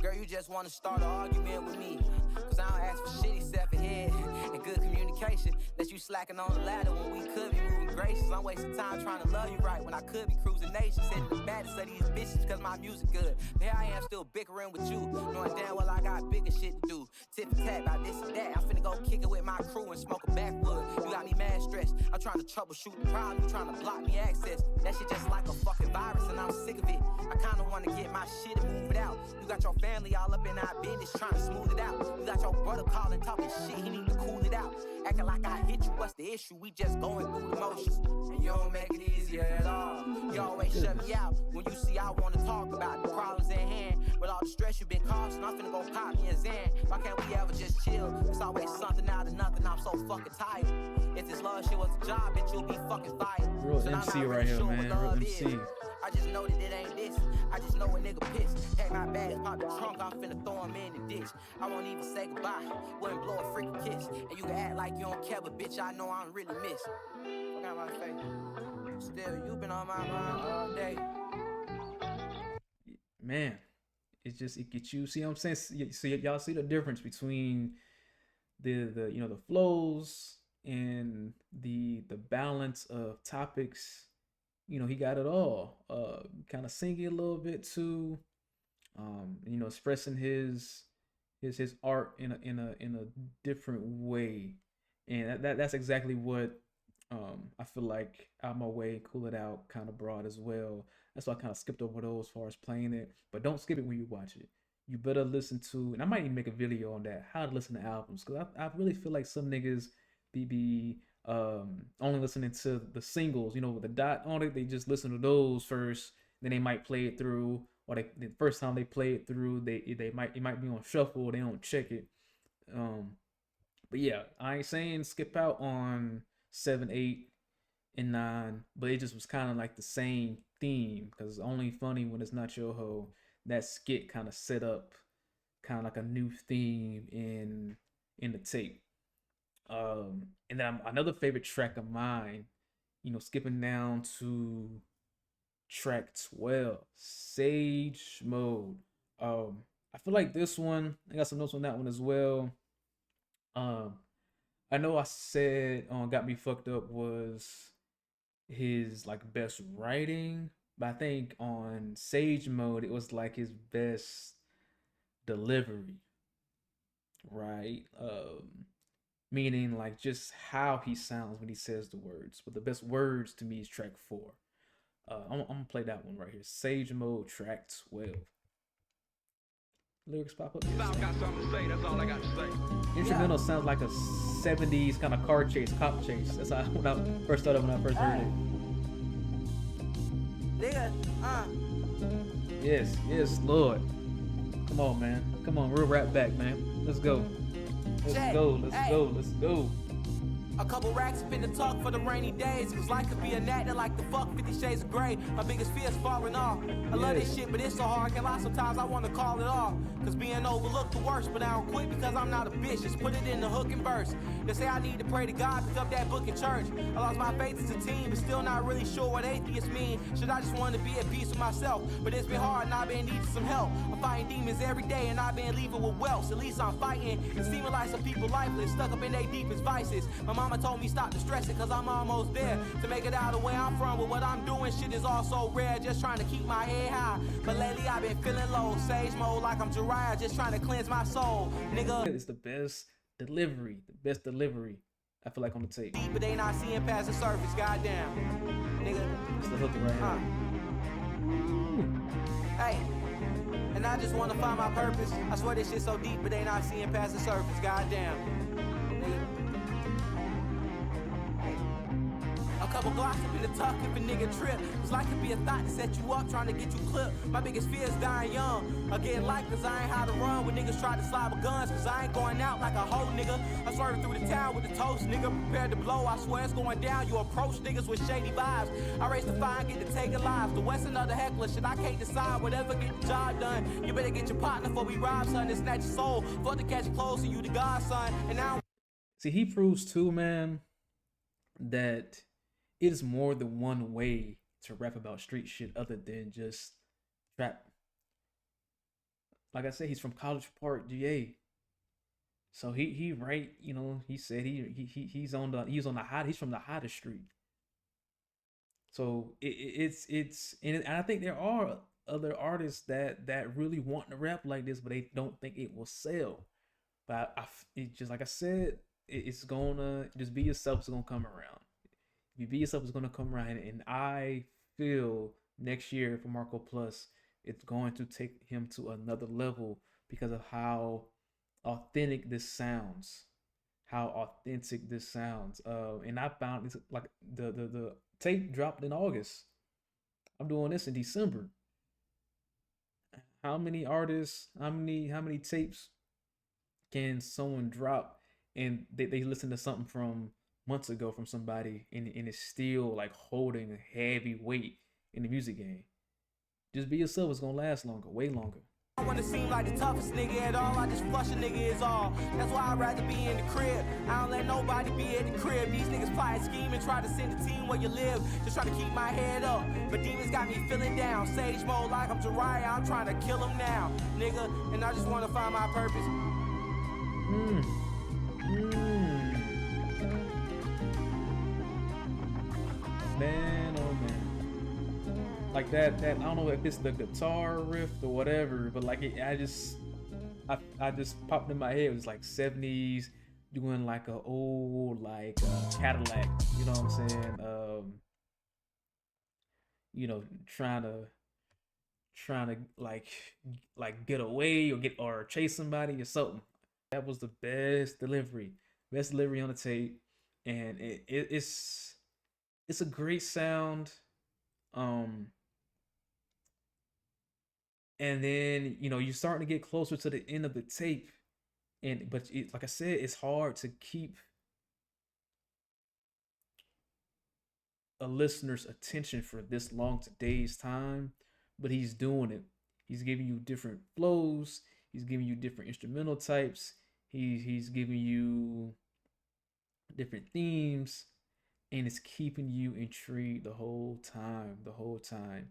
Girl, you just want to start an argument with me. Cause I don't ask for shit except for head and good communication. That you slacking on the ladder when we could be moving gracious. I'm wasting time trying to love you right when I could be cruising nation. Setting the baddest of these bitches cause my music good. But here I am still bickering with you, knowing damn well I got bigger shit to do. Tip and tap about this and that. I'm finna go kick it with my crew and smoke a backwood. You got me mad stressed. I'm trying to troubleshoot the problem. You trying to block me access. That shit just like a fucking virus and I'm sick of it. I kinda wanna get my shit and move it out. You got your family all up in our business trying to smooth it out. You got your brother calling, talking shit, he need to cool it out. Acting like I hit you, what's the issue? We just going through the motions. And you don't make it easier at all. You always shut me out when you see I wanna talk about the problems at hand. With all the stress you been causing, I'm finna go pop me a Xan. Why can't we ever just chill? It's always something out of nothing, I'm so fucking tired. If this love shit was a job, bitch, you'll be fucking fired. Real So MC right here, man. Real MC. I just know that it ain't this. I just know a nigga pissed. Take my bags, pop the trunk, I'm finna throw him in the ditch. I won't even say goodbye, wouldn't blow a freaking kiss. And you can act like you don't care, but bitch, I know I'm really missed. Fuck out my face. Still, you been on my mind all day. Man, it's just, it gets you. See what I'm saying? See, y'all see the difference between the you know, the flows and the balance of topics. You know, he got it all. Kind of singing a little bit too. You know, expressing his art in a different way, and that's exactly what I feel like Out My Way, Cool It Out kind of brought as well. That's why I kind of skipped over those as far as playing it, but don't skip it when you watch it. you better listen to, and I might even make a video on that, how to listen to albums, because I really feel like some niggas be only listening to the singles, you know, with the dot on it. They just listen to those first, then they might play it through, or the first time they play it through, they might, it might be on shuffle, they don't check it. Um, but yeah, I ain't saying skip out on 7, 8, and 9, but it just was kind of like the same theme, because it's only funny when it's not your hoe. That skit kind of set up kind of like a new theme in the tape. And then another favorite track of mine, you know, skipping down to track 12, Sage Mode. I feel like this one, I got some notes on that one as well. Um, I know I said Got Me Fucked Up was his like best writing, but I think on Sage Mode it was like his best delivery, right? Meaning like just how he sounds when he says the words. But the best words to me is track 4. I'm gonna play that one right here. Sage Mode, track 12. Lyrics pop up. Got something to say, that's all I got to say. Instrumental sounds like a 70s kind of car chase, cop chase. That's how when I first started when I first heard it. Nigga, Yes, Lord. Come on, man. Come on, real rap back, man. Let's go. Let's go. A couple racks up in the talk for the rainy days. Cause life could be an acting like the fuck 50 Shades of Grey. My biggest fear is falling off. I love this shit, but it's so hard. Can't lie, sometimes I wanna call it off. Cause being overlooked the worst, but I don't quit because I'm not a bitch. Just put it in the hook and verse. They say I need to pray to God, pick up that book in church. I lost my faith as a teen, but still not really sure what atheists mean. Should I just want to be at peace with myself? But it's been hard and I've been needing some help. I'm fighting demons every day and I've been leaving with wealth. At least I'm fighting. It's seeming like some people lifeless, stuck up in their deepest vices. My mama told me stop distressing cause I'm almost there. To make it out of where I'm from, but what I'm doing shit is all so rare. Just trying to keep my head high. But lately I've been feeling low. Sage mode like I'm Jiraiya, just trying to cleanse my soul. Nigga, It's the best delivery. I feel like on the tape. deep, but they not seeing past the surface, goddamn. Nigga, It's the hook right here. hey. And I just wanna find my purpose. I swear this shit so deep, but they not seeing past the surface, goddamn. Nigga. A couple blocks up in the tuck if a nigga trip. It's like it be a thought to set you up, trying to get you clipped. My biggest fear is dying young. Or getting light cause I ain't how to run when niggas try to slide with guns. Cause I ain't going out like a hoe nigga. I'm swerving through the town with the toast, nigga. Prepared to blow, I swear it's going down. You approach niggas with shady vibes. I race the fire and get to taking lives. The West another heckler, shit I can't decide. Whatever get the job done. You better get your partner before we rob, son. And snatch your soul. Fuck to catch close to you, the God, son. And now See, he proves too, man, that it is more than one way to rap about street shit other than just trap. Like I said, he's from College Park, GA. So he right, you know, he said he's from the hottest street. So it's and I think there are other artists that really want to rap like this, but they don't think it will sell. But it just like I said, it's gonna just be yourself. It's gonna come around. If you be yourself, it's gonna come around. And I feel next year for Marco Plus, it's going to take him to another level because of how authentic this sounds. And I found it's like the tape dropped in August. I'm doing this in December. How many artists, how many tapes can someone drop and they listen to something from months ago from somebody and it's still like holding a heavy weight in the music game? Just be yourself, it's gonna last longer, way longer. I wanna seem like the toughest nigga at all. I just flush a nigga is all. That's why I'd rather be in the crib. I don't let nobody be at the crib. These niggas plot, scheme, and try to send the team where you live. Just try to keep my head up. But demons got me feeling down. Sage mode like I'm Jiraiya. I'm trying to kill him now, nigga. And I just wanna find my purpose. Man, oh man. Like that I don't know if it's the guitar riff or whatever, but like I just popped in my head. It was like 70s doing like a old like Cadillac, you know what I'm saying? You know, trying trying to like get away or get or chase somebody or something. That was the best delivery on the tape, and it's a great sound. Um, and then you're starting to get closer to the end of the tape, but like I said, it's hard to keep a listener's attention for this long today's time, but he's doing it. He's giving you different flows. He's giving you different instrumental types. He's giving you different themes, and it's keeping you intrigued the whole time. The whole time.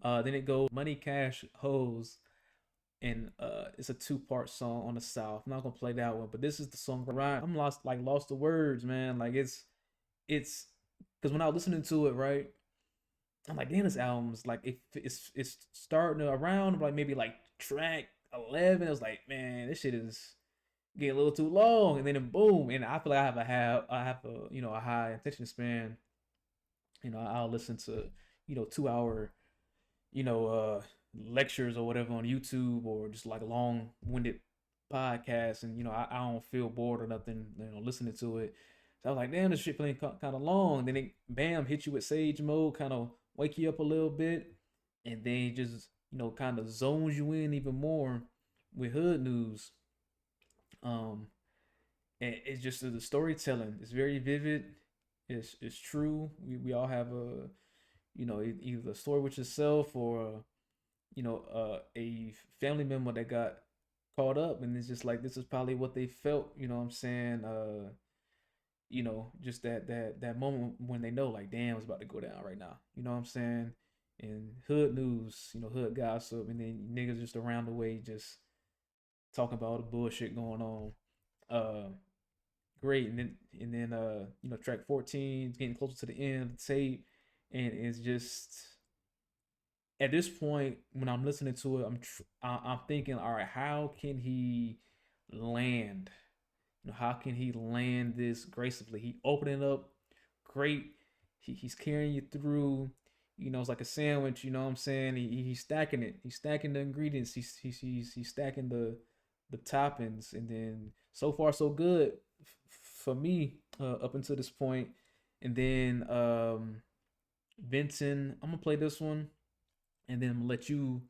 Then it goes Money Cash Hoes, and it's a two-part song on the South. I'm not gonna play that one, but this is the song right. I'm lost the words, man. Like it's because when I was listening to it, right, I'm like, damn, this album's like it's starting around like maybe like track 11. It was like, man, this shit is getting a little too long, and then boom, and I feel like I have a a high attention span. I'll listen to 2 hour lectures or whatever on YouTube, or just like a long-winded podcast, and I don't feel bored or nothing listening to it. So I was like, damn, this shit playing kind of long. And then it bam hit you with Sage Mode, kind of wake you up a little bit, and then it just kind of zones you in even more with Hood News. And it's just the storytelling. It's very vivid. It's true. We all have a either a story with yourself or a family member that got caught up, and it's just like this is probably what they felt. You know what I'm saying? Just that moment when they know, like, damn, it's about to go down right now. You know what I'm saying? And Hood News, hood gossip, and then niggas just around the way just talking about all the bullshit going on. Great. And then track 14 is getting closer to the end of the tape, and it's just at this point when I'm listening to it, I'm thinking, all right, how can he land? How can he land this gracefully? He opening up great. He's carrying you through. It's like a sandwich. You know what I'm saying? He's stacking it. He's stacking the ingredients. He's stacking the toppings, and then so far so good for me up until this point. And then Vincent, I'm gonna play this one, and then I'm gonna let you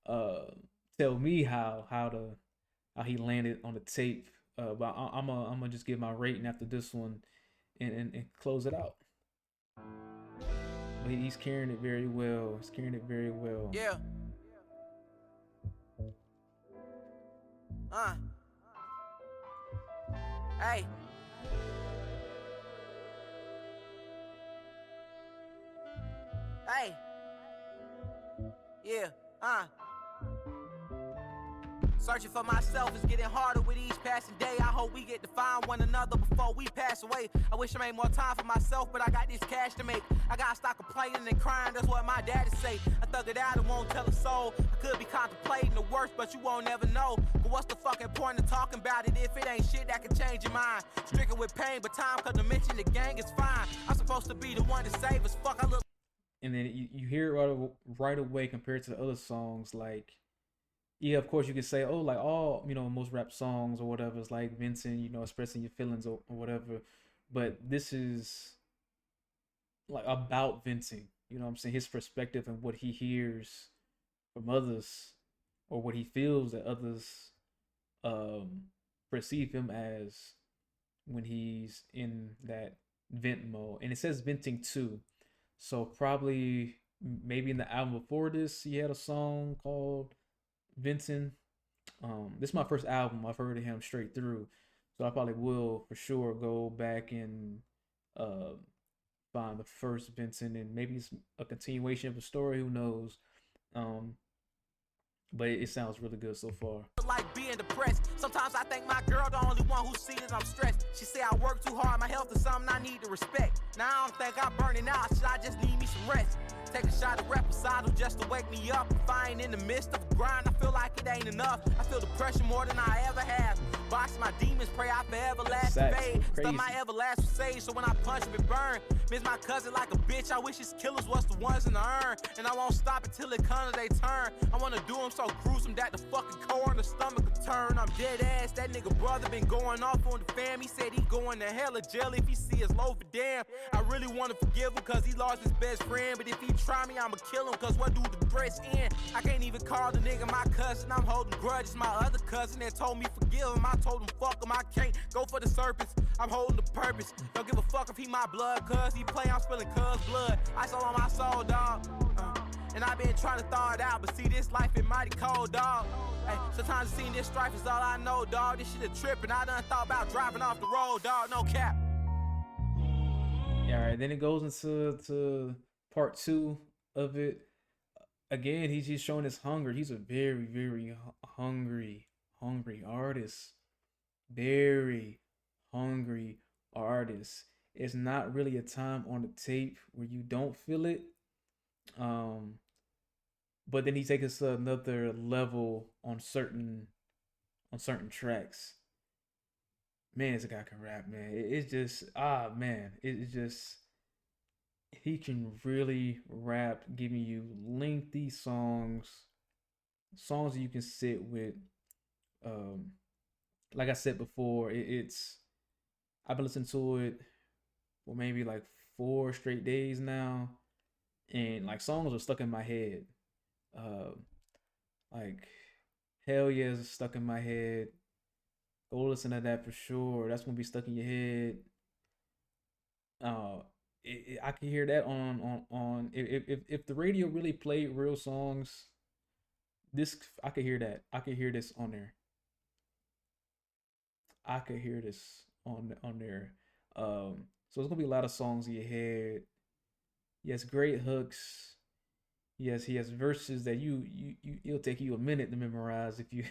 tell me how he landed on the tape. But I'm gonna just give my rating after this one, and close it out. But he's carrying it very well. He's carrying it very well. Yeah. Hey. Hey. Yeah. Searching for myself is getting harder with each passing day. I hope we get to find one another before we pass away. I wish I made more time for myself, but I got this cash to make. I gotta stop complaining and crying, that's what my daddy say. I thug it out and won't tell a soul. I could be contemplating the worst, but you won't ever know. But what's the fucking point of talking about it if it ain't shit that can change your mind? Stricken with pain, but time come to mention the gang is fine. I'm supposed to be the one to save us. Fuck, I look. And then you hear it right away compared to the other songs, like, yeah, of course you could say, oh, like all, most rap songs or whatever is like Vincent, expressing your feelings or whatever. But this is like about Vincent, what I'm saying? His perspective and what he hears from others, or what he feels that others perceive him as when he's in that vent mode. And it says venting too. So probably maybe in the album before this, he had a song called Vincent. This is my first album I've heard of him straight through, so I probably will for sure go back and find the first Vincent, and maybe it's a continuation of a story, who knows. But it sounds really good so far. Like being depressed. Sometimes I think my girl the only one who sees that I'm stressed. She say I work too hard, my health is something I need to respect. Now I don't think I'm burning out, should I just need me some rest? Take a shot of reposado just to wake me up. If I ain't in the midst of a grind, I feel like it ain't enough. I feel the pressure more than I ever have. Box my demons, pray I forever last Sax, fade. crazy. Stuff my everlast with sage, so when I punch him, it burn. Miss my cousin like a bitch, I wish his killers was the ones in the urn. And I won't stop until it comes to they turn. I wanna do them so gruesome that the fucking core in the stomach could turn. I'm dead ass, that nigga brother been going off on the fam. He said he going to hell or jail if he see his loaf of damn. I really wanna forgive him cause he lost his best friend. But if he try me, I'ma kill him cause what do the threats end? I can't even call the nigga my cousin, I'm holding grudges. My other cousin that told me forgive him, I told him fuck him, I can't go for the serpents. I'm holding the purpose. Don't give a fuck if he my blood, cuz he play, I'm spilling cuz blood. I sold on my soul, dog. And I been trying to thaw it out, but see this life is mighty cold, dog. Hey, sometimes it seem this strife is all I know, dog. This shit a trip, and I done thought about driving off the road, dog. No cap. Yeah, all right. Then it goes into part 2 of it. Again, he's just showing his hunger. He's a very, very hungry artist. Very hungry artist. It's not really a time on the tape where you don't feel it. But then he takes us to another level on certain tracks. Man, this guy can rap, man. It's just man, it's just he can really rap, giving you lengthy songs that you can sit with. Like I said before, it's I've been listening to it for maybe like 4 straight days now, and like songs are stuck in my head. Like Hell Yeah is stuck in my head. Go listen to that for sure. That's gonna be stuck in your head. I can hear that on if the radio really played real songs. This I could hear that. I could hear this on there. I could hear this on there. So it's gonna be a lot of songs in your head. Yes, great hooks. Yes, he has verses that it'll take you a minute to memorize if you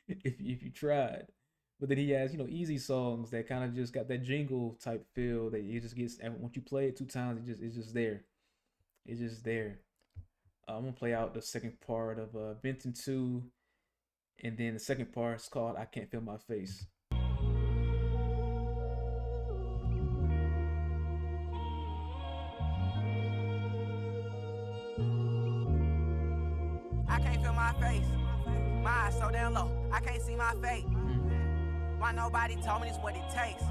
if you tried. But then he has, easy songs that kind of just got that jingle type feel that it just gets, and once you play it 2 times, it's just there. It's just there. I'm gonna play out the second part of Benton 2, and then the second part is called I Can't Feel My Face. I can't feel my face. My eyes so damn low, I can't see my fate. Why nobody told me this what it takes?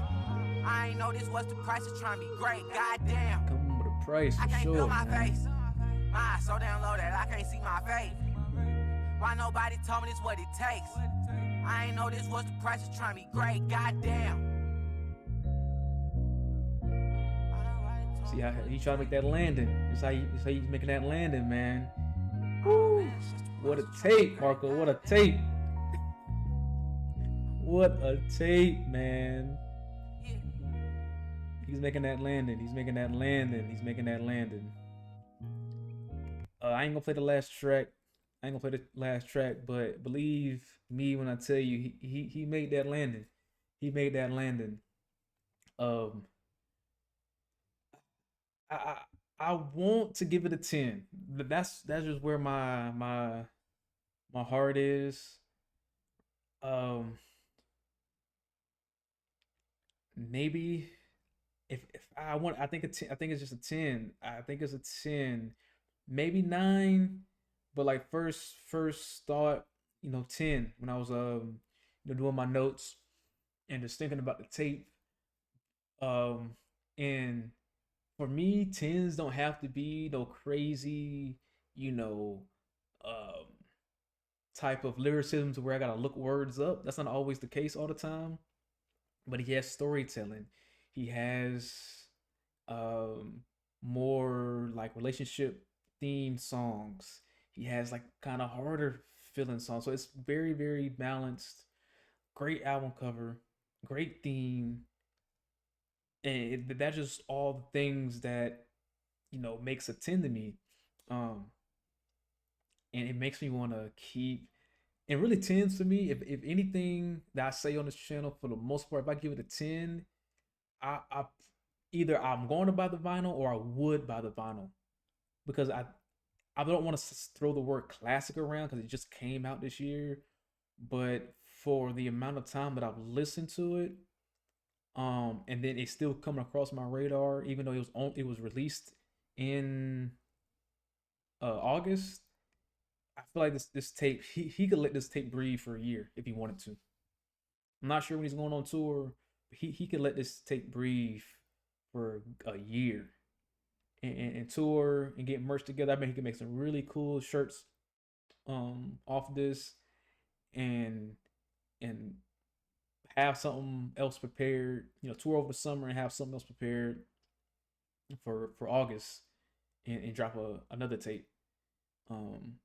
I ain't know this was the price of trying to be great. Goddamn. Come with a price for I can't sure, feel my man. face. My eyes so damn low that I can't see my fate. Why nobody told me this what it takes? I ain't know this was the price of trying to be great. Goddamn. See how he trying to make that landing. It's how he's making that landing, man. Woo. What a tape, Marco. What a tape. What a tape, man. He's making that landing. He's making that landing. He's making that landing. I ain't gonna play the last track. But believe me when I tell you, he made that landing. He made that landing. I want to give it a 10. That's just where my heart is. Maybe if I want, I think I think it's just a 10. I think it's a 10, maybe 9, but like first thought, 10 when I was doing my notes and just thinking about the tape. And for me, 10s don't have to be no crazy, type of lyricism to where I gotta look words up. That's not always the case all the time. But he has storytelling. He has more like relationship themed songs. He has like kind of harder feeling songs. So it's very, very balanced. Great album cover, great theme. And that's just all the things that makes a 10 to me. And it makes me want to keep, and really 10s for me, if anything that I say on this channel, for the most part, if I give it a 10, I either I'm going to buy the vinyl or I would buy the vinyl. because I don't want to throw the word classic around because it just came out this year, but for the amount of time that I've listened to it, and then it's still coming across my radar, even though it was released in August. I feel like this tape he could let this tape breathe for a year if he wanted to. I'm not sure when he's going on tour, but he could let this tape breathe for a year and tour and get merch together. I mean, he can make some really cool shirts off this and and have something else prepared. You know, tour over the summer and have something else prepared for August and drop another tape.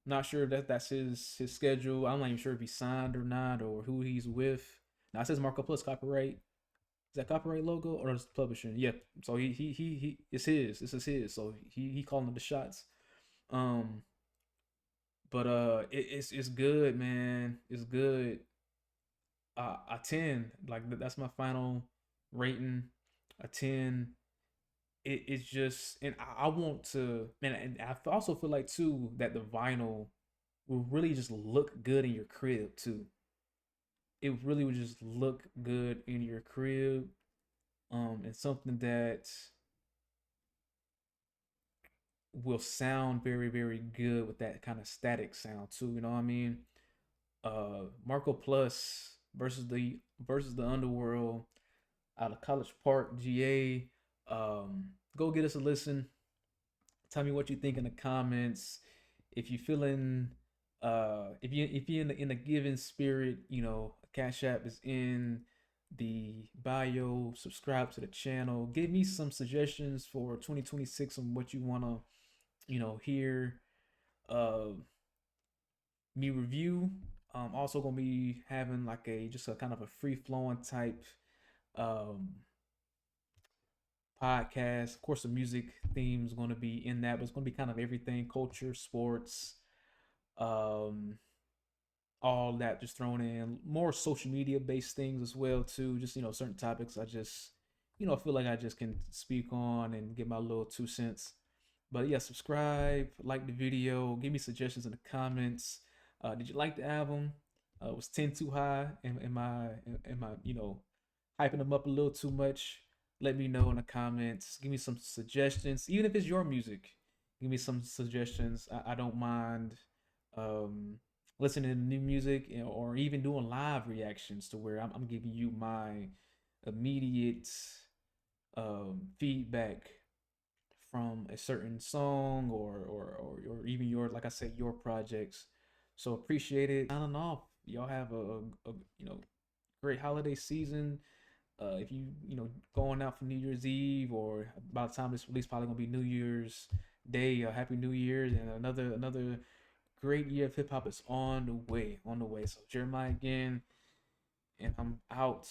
Not sure if that's his schedule. I'm not even sure if he's signed or not or who he's with. Now it says Marco Plus copyright. Is that copyright logo or is it publishing? Yeah. So he it's his. This is his. So he calling the shots. Um, but it's good, man. It's good. A 10. Like that's my final rating. A 10. It's just, and I want to, man. And I also feel like too that the vinyl will really just look good in your crib too. It really would just look good in your crib. And something that will sound very, very good with that kind of static sound too. You know what I mean? Marco Plus versus the Underworld out of College Park, GA. Go get us a listen. Tell me what you think in the comments. If you feeling if you in the giving spirit, you know, Cash App is in the bio. Subscribe to the channel. Give me some suggestions for 2026 on what you wanna, you know, hear uh me review. Also gonna be having like a just a kind of a free flowing type um podcast. Of course, the music theme is going to be in that, but it's going to be kind of everything: culture, sports, um, all that just thrown in. More social media based things as well too. Just certain topics I just feel like I just can speak on and get my little 2 cents. But yeah, subscribe, like the video, give me suggestions in the comments. Did you like the album? Was 10 too high? Am I hyping them up a little too much? Let me know in the comments. Give me some suggestions, even if it's your music. Give me some suggestions. I don't mind um, listening to new music, or even doing live reactions to where I'm giving you my immediate feedback from a certain song or even your, like I said, your projects. So appreciate it. Signing off. Y'all have a great holiday season. If going out for New Year's Eve, or by the time this release, probably gonna be New Year's Day. Happy New Year's, and another great year of hip hop is on the way. So Jeremiah again, and I'm out.